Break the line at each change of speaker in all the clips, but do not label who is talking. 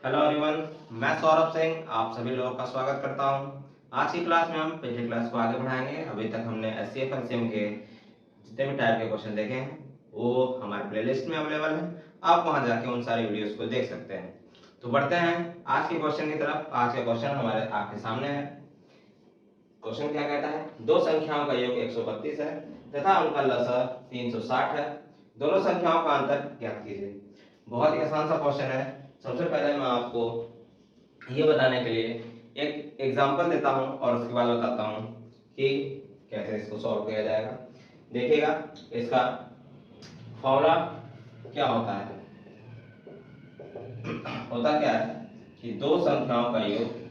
Hello everyone, मैं सौरभ सिंह आप सभी लोगों का स्वागत करता हूं। आज की क्लास में हम पिछली क्लास को आगे बढ़ाएंगे। अभी तक हमने एचसीएफ एलसीएम के जितने भी टाइप के क्वेश्चन देखे हैं वो हमारे प्लेलिस्ट में अवेलेबल है। आप वहां जाके उन सारी वीडियोस को देख सकते हैं। तो बढ़ते हैं आज के क्वेश्चन की तरफ। आज का क्वेश्चन हमारे आपके सामने है। क्वेश्चन क्या कहता है, दो संख्याओं का योग 132 है तथा उनका लसाअ 360 है। दोनों संख्याओं का अंतर ज्ञात कीजिए। बहुत ही आसान सा क्वेश्चन है। सबसे पहले मैं आपको ये बताने के लिए एक एग्जांपल देता हूं और उसके बाद बताता हूं कि कैसे इसको सॉल्व किया जाएगा। देखिएगा, इसका फॉर्मूला क्या होता है। होता क्या है कि दो संख्याओं का योग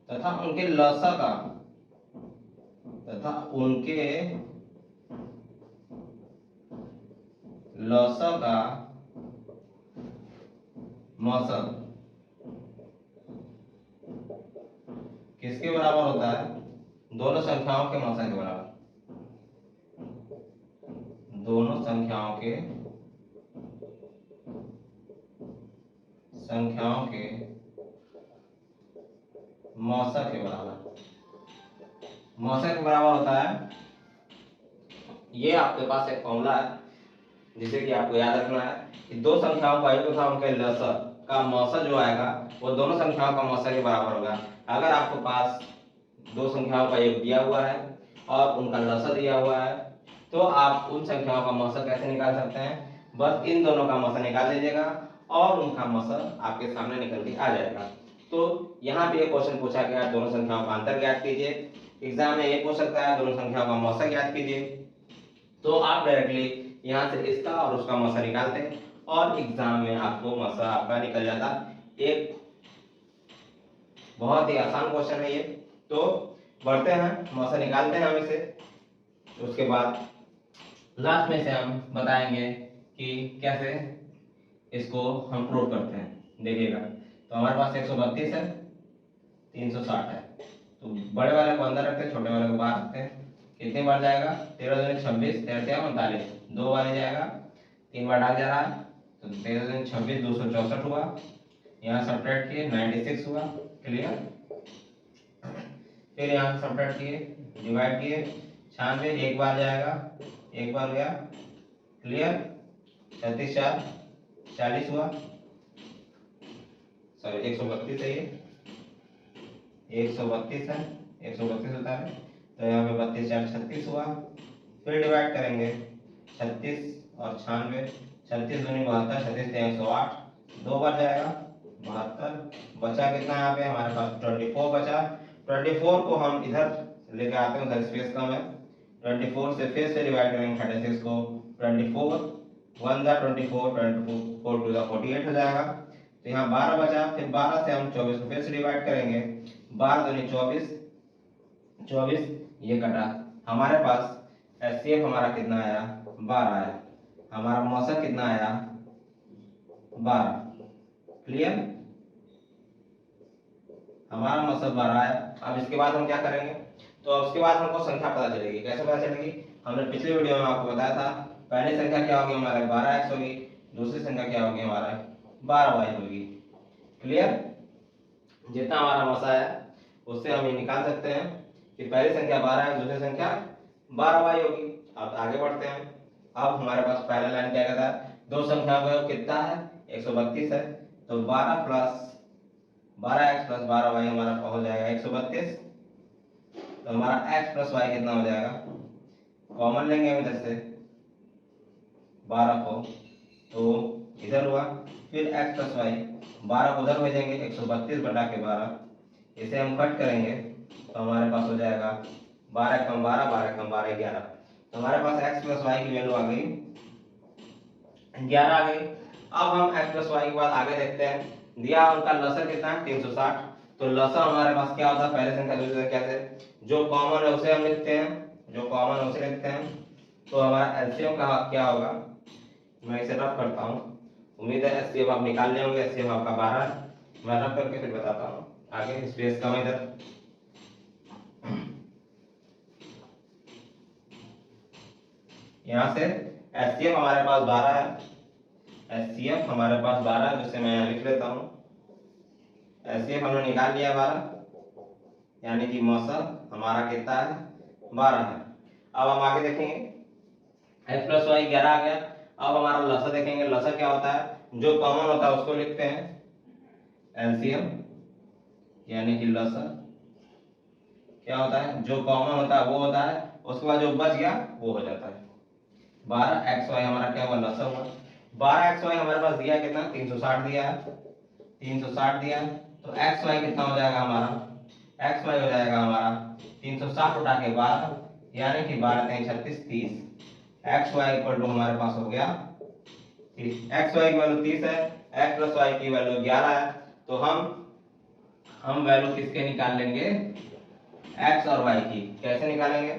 तथा उनके लसाअ का मौसम किसके बराबर होता है? दोनों संख्याओं के मौसम के बराबर। दोनों संख्याओं के मौसम के बराबर। मौसम के बराबर होता है। ये आपके पास एक फॉर्मूला है जिसे कि आपको याद रखना है कि दो संख्याओं का योग तथा उनके लसाअ का मौसा जो आएगा वो दोनों संख्याओं का मौसा के बराबर होगा। अगर आपके पास दो संख्याओं का योग दिया हुआ है और उनका लसाअ दिया हुआ है तो आप उन संख्याओं का मौसा कैसे निकाल सकते हैं? बस इन दोनों का मौसा निकाल लीजिएगा और उनका मौसा आपके सामने निकल के आ जाएगा। तो यहाँ पे एक क्वेश्चन पूछा गया, दोनों संख्याओं का अंतर ज्ञात कीजिए। एग्जाम में ये पूछ सकता है दोनों संख्याओं का मौसा ज्ञात कीजिए। तो आप डायरेक्टली यहाँ से इसका और उसका मौसा निकालते हैं और एग्जाम में आपको मौसा आपका निकल जाता। एक बहुत ही आसान क्वेश्चन है ये। तो बढ़ते हैं, मौसा निकालते हैं हम इसे। उसके बाद लास्ट में से हम बताएंगे कि कैसे इसको हम प्रूव करते हैं। देखिएगा, तो हमारे पास 132 है, 360 है। तो बड़े वाले को अंदर रखते हैं, छोटे वाले को बाहर रखते हैं। कितनी बार जाएगा? 13 दूनी 26, 13 39, दो बार जाएगा। 3 बार डाल जा रहा है तो 13 दूनी 26, 264 हुआ। यहाँ सब्ट्रैक्ट किए 96 हुआ। क्लियर। फिर यहाँ सब्ट्रैक्ट किए, डिवाइड किए 96, एक बार जाएगा, एक बार गया। क्लियर। 36 4 40 हुआ। सॉरी 132 है, ये 132 है, 132 होता है। तो यहाँ पे 32 4 36 हुआ। फिर डिवाइड करेंगे 36 और 96, 36 दूनी 72, 36 से 108, दो बार जाएगा 72। बचा कितना यहाँ पे? हमारे पास 24 बचा। 24 को हम इधर लेके आते हैं, उधर स्पेस कम है। 24 से फिर से डिवाइड करेंगे 36 को। 24 1 दा 24, 24 2 दा 48 हो जाएगा। तो यहाँ 12 बचा। फिर 12 से हम 24 को फिर से डिवाइड करेंगे। 12 दूनी 24, 24 ये कटा। हमारे पास एचसीएफ हमारा कितना आया? 12 आया। हमारा मौसा कितना आया? 12। क्लियर। हमारा मौसा 12 आया। अब इसके बाद हम क्या करेंगे? तो अब इसके बाद हमको संख्या पता चलेगी। कैसे पता चलेगी? हमने पिछले वीडियो में आपको बताया था। पहली संख्या क्या होगी हमारे? 12x होगी। दूसरी संख्या क्या होगी हमारा? 12y होगी। क्लियर। जितना हमारा मौसा है उससे हम ये निकाल सकते हैं कि पहली संख्या 12 है, दूसरी संख्या 12y होगी। अब आगे बढ़ते हैं। अब हमारे पास पहला लाइन क्या कहता है? दो संख्याओं का योग कितना है? 132 है। तो 12 प्लस 12x प्लस 12y हमारा हो जाएगा 132। तो हमारा x प्लस y कितना हो जाएगा? कॉमन लेंगे हम इधर से 12 को, तो इधर हुआ। फिर x प्लस y, 12 को उधर भेजेंगे, 132 बटा के 12, इसे हम कट करेंगे तो हमारे पास हो जाएगा 12 कम 12, 12 कम 12 11। तो हमारे पास x प्लस y की वैल्यू आ गई 11 आ गई। अब हम x प्लस y के बाद आगे देखते हैं। दिया उनका लसाअ कितना है? 360। तो लसाअ हमारे पास क्या होता है? पहले संख्या दूसरी संख्या से जो कॉमन है उसे हम लिखते हैं, जो कॉमन है उसे लिखते हैं। तो हमारा एलसीएम का क्या होगा? मैं इसे रफ करता हूँ। उम्मीद है एचसीएफ आप निकाल लेंगे। एचसीएफ आपका 12 है। मैं रफ करके फिर बताता हूँ। आगे स्पेस कम इधर। यहाँ से HCF हमारे पास 12 है, HCF हमारे पास 12 है, जिसे मैं यहाँ लिख लेता हूँ। HCF हमने निकाल लिया 12, यानी कि मौसा हमारा कितना है 12 है। अब हम आगे देखेंगे x प्लस वाई 11 आ गया। अब हमारा लसा देखेंगे, लसा क्या होता है, जो कॉमन होता है उसको लिखते हैं एलसीएम, यानी कि लसा क्या होता है, जो कॉमन होता है वो होता है, उसके बाद जो बच गया वो हो जाता है। 12xy हमारा क्या हुआ, लसा हुआ। 12xy हमारे पास दिया कितना, 360 दिया है, 360 दिया है, तो xy कितना हो जाएगा हमारा, xy हो जाएगा हमारा 360 उठा के 12, यानी कि 12 3 36 30। xy इक्वल टू हमारे पास हो गया 30। xy की वैल्यू 30 है, x प्लस y की वैल्यू 11 है, तो हम वैल्यू किसके निकाल लेंगे, x और y की। कैसे निकालेंगे,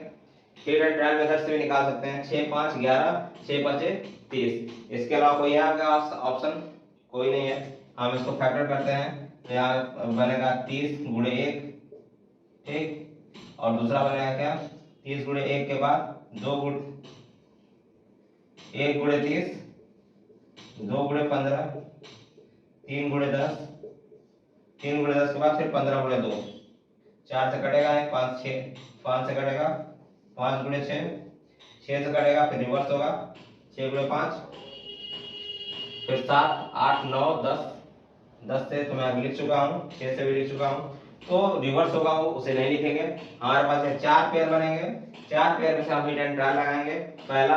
ट्रायल मेथड से भी निकाल सकते हैं। 6 5 11, 6 5 30। इसके अलावा कोई है आपका ऑप्शन, कोई नहीं है। हम इसको फैक्टर करते हैं, तो यहाँ बनेगा 30 गुणे 1, ठीक, और दूसरा बनेगा क्या, 30 गुणे 1 के बाद 2 गुणे 1 गुणे 30, 2 गुणे 15, 3 गुणे 10, 3 गुणे 10 के बाद फिर 15 गुणे 2, 4 से कटेगा 5 6, 5 से कटेगा 5 गुणे 6, 6 से कटेगा फिर रिवर्स होगा 6 गुणे 5, फिर 7 8 9 10, 10 से तो मैं अभी लिख चुका हूँ, 6 से भी लिख चुका हूँ, तो रिवर्स होगा वो उसे नहीं लिखेंगे। हमारे पास ये 4 पेयर बनेंगे, 4 पेयर में से हम हिट एंड ट्रायल लगाएंगे। पहला,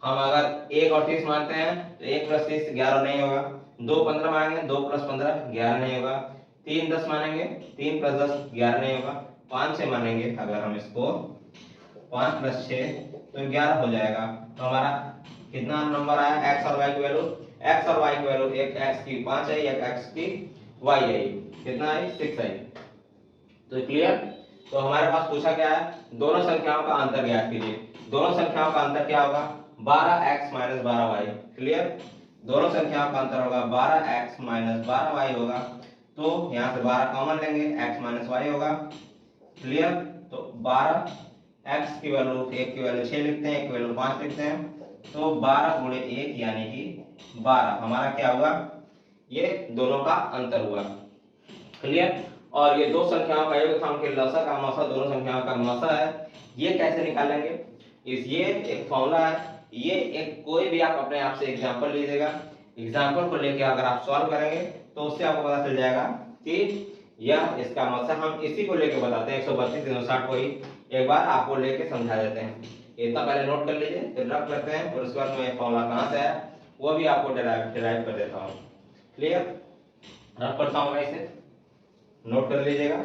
हम अगर 1 और 30 मानते हैं तो 1 प्लस 30 11 नहीं होगा, 2 15 मानेंगे, 2 प्लस 15 11 नहीं होगा, 3 10 मानेंगे, 3 प्लस 10 11 नहीं होगा, 5 6 मानेंगे अगर हम इसको, 5 प्लस 6 तो 11 हो जाएगा। तो हमारा कितना नंबर आया, x और y की वैल्यू, x और y की वैल्यू, एक x की 5 आई, एक x की y आई, कितना आई 6 आई। तो क्लियर। तो हमारे पास पूछा क्या है, दोनों संख्याओं का अंतर ज्ञात कीजिए। दोनों संख्याओं का अंतर क्या होगा, 12x माइनस 12y। क्लियर, दोनों संख्याओं का अंतर होगा 12x माइनस 12y होगा। तो यहाँ से 12 कॉमन लेंगे, x माइनस y होगा। क्लियर, तो 12x की वैल्यू, एक की वैल्यू 6 लिखते हैं, एक की वैल्यू 5 लिखते हैं, तो 12 गुणे 1 यानी कि 12 हमारा क्या हुआ, ये दोनों का अंतर हुआ। क्लियर, और ये दो संख्याओं का योगफल के लसा का मौसा दोनों संख्याओं का मौसा है। ये कैसे निकालेंगे, ये एक फॉर्मूला है, ये एक कोई भी आप अपने आप से एग्जांपल लीजिएगा, एग्जांपल को लेके अगर आप सॉल्व करेंगे तो उससे आपको पता चल जाएगा कि यह इसका मौसा। हम इसी को लेके बताते हैं 132 360 को ही एक बार आपको लेके समझा देते हैं। इतना पहले नोट कर लीजिए, फिर रफ करते हैं, फिर उसके बाद में फॉर्मूला कहाँ से आया वो भी आपको डिराइव कर देता हूँ। क्लियर, रफ करता हूँ मैं इसे, नोट कर लीजिएगा।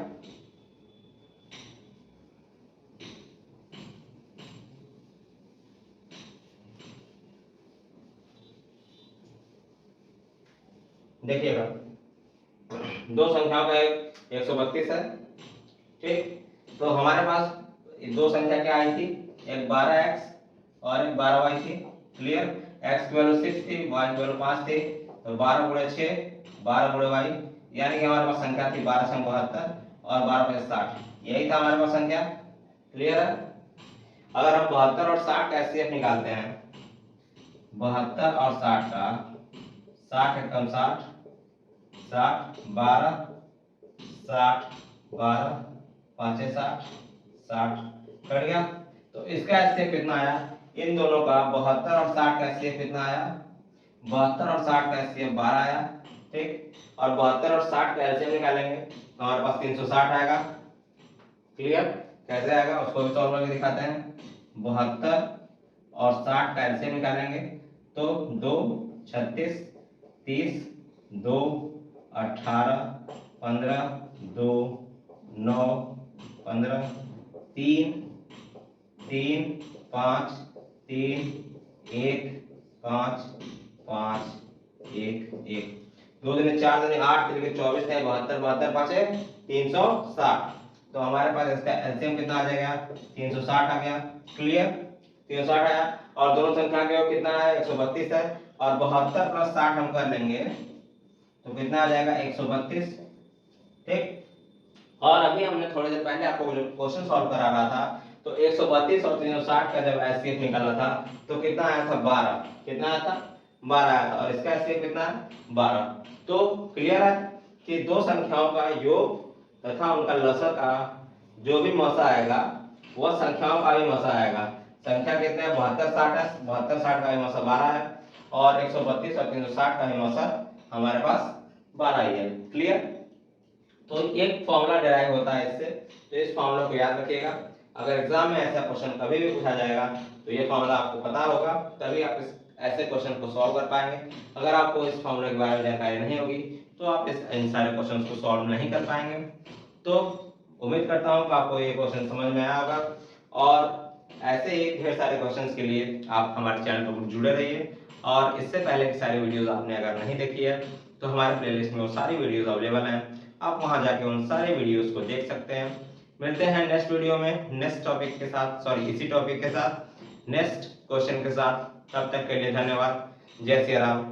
देखिएगा, दो संख्याओं का 132 है, ठीक, तो हमारे पास दो संख्या क्या आई थी, एक 12x और एक 12y थी। क्लियर, x की वैल्यू 6 थी, y की वैल्यू 5 थी, तो 12 गुणे 6 12 गुणे y, यानी कि हमारे पास संख्या थी 1272 और 12 5 60, यही था हमारे पास संख्या। क्लियर है। अगर हम 72 और 60 का एचसीएफ निकालते हैं, 72 और 60 का, 60 एकम 60, 60 12, 60 12 5 60, 60 कट गया, तो इसका एचसीएफ कितना आया, इन दोनों का 72 और 60 का एचसीएफ कितना आया, 72 और 60 का एचसीएफ 12 आया, ठीक, और 72 और 60 का एलसीएम निकालेंगे तो हमारे पास 360 आएगा। क्लियर, कैसे आएगा उसको भी सॉल्व करके दिखाते हैं। 72 और 60 का एलसीएम निकालेंगे तो 2 36 30, 2 18 15, 2 9 15, 3 3 5 3 1 5 5 1 1, 2 दिन 4 दिन 8 3 के 24 है, 72 72 5 है 360, तो हमारे पास इसका एलसीएम कितना आ जाएगा 360 आ गया। क्लियर, 360 आया, और दोनों संख्या का योग कितना है 132 है, और 72 प्लस 60 हम कर लेंगे तो कितना आ जाएगा 132 ठीक। और अभी हमने थोड़ी देर पहले आपको क्वेश्चन सॉल्व करा रहा था, तो 132 और 360 का जब एचसीएफ निकाला था तो कितना आया था 12, कितना आया था 12 आया था, और इसका एचसीएफ कितना है 12। तो क्लियर है कि दो संख्याओं का योग तथा उनका लसक का जो भी मसा आएगा वह संख्याओं का भी मसा आएगा। संख्या कितने हैं 72 60 है, 72 60 का भी मसा 12 है, और 132 और 360 का भी मसा हमारे पास 12 ही है। क्लियर। तो एक फॉर्मूला डिराइव होता है इससे, तो इस फॉर्मूला को याद रखिएगा। अगर एग्जाम में ऐसा क्वेश्चन कभी भी पूछा जाएगा तो ये फॉर्मूला आपको पता होगा, तभी आप इस ऐसे क्वेश्चन को सॉल्व कर पाएंगे। अगर आपको इस फॉर्मूले के बारे में जानकारी नहीं होगी तो आप इन सारे क्वेश्चन को सॉल्व नहीं कर पाएंगे। तो उम्मीद करता हूँ कि आपको ये क्वेश्चन समझ में आया होगा, और ऐसे ही ढेर सारे क्वेश्चंस के लिए आप हमारे चैनल पर जुड़े रहिए। और इससे पहले की सारी वीडियोस आपने अगर नहीं देखी है तो हमारे प्लेलिस्ट में वो सारी वीडियोस अवेलेबल हैं, आप वहां जाके उन सारे वीडियोस को देख सकते हैं। मिलते हैं नेक्स्ट वीडियो में नेक्स्ट टॉपिक के साथ, सॉरी इसी टॉपिक के साथ नेक्स्ट क्वेश्चन के साथ। तब तक के लिए धन्यवाद। जय श्री राम।